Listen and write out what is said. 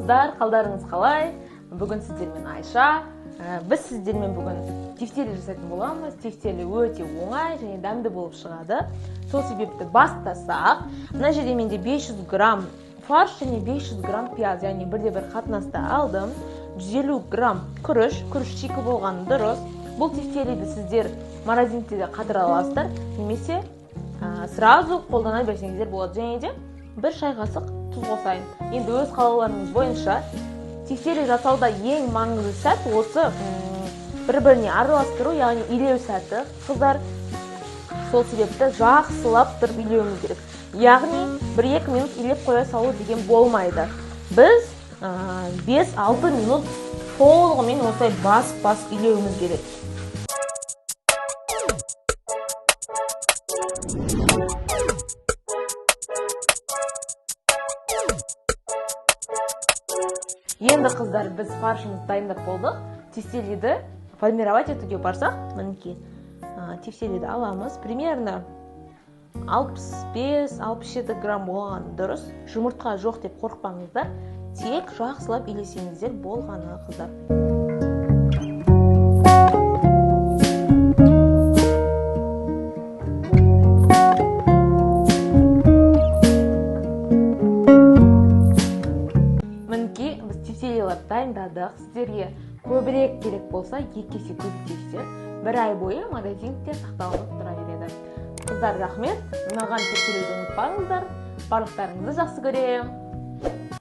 қыздар, қалдарыңыз қалай? Бүгін сіздермен Айша. Біз сіздермен бүгін тефтели жасайтын боламыз. Тефтели өте оңай және дәмді болып шығады. Сол себепті бастасақ, мына жерде менде 500 грамм фарш және 500 грамм пияз, яғни бірде-бір қатынаста алдым. 150 грамм күріш шикі болғаны дұрыс. Бұл тефтелиді сіздер морозилкаде де қатыра аласыздар, немесе сразу қолдана берсеңіздер болады. Және де 1 шай қасық тұз қосайын. Енді өз қалауларыңыз бойынша тефтели жасауда ең маңызды сәт осы бір-біріне араластыру, яғни илеу сәті. Қыздар, сол себепті жақсылап тұрып илеуіміз керек. Яғни 1-2 минут илеп қоя салу деген болмайды. Біз 5-6 минут толығымен осылай бас илеуіміз керек. Енді қыздар, біз фаршымызды дайындап болдық. Тефтелиді формировать етуге барсақ, мінекей, тефтелиді аламыз. Примерно 65-67 грамм болған дұрыс. Жұмыртқа жоқ деп қорықпаңыздар. Тек жақсылап илесеңіздер болғаны, қыздар. Дайындадық. Сіздерге көбірек керек болса, 2 есе көбейтесіздер. 1 ай бойы морозилкаде сақталып тұра береді. Қыздар, рахмет. Маған тефтелиді ұмытпаңыздар. Барлықтарыңызды жақсы көремін.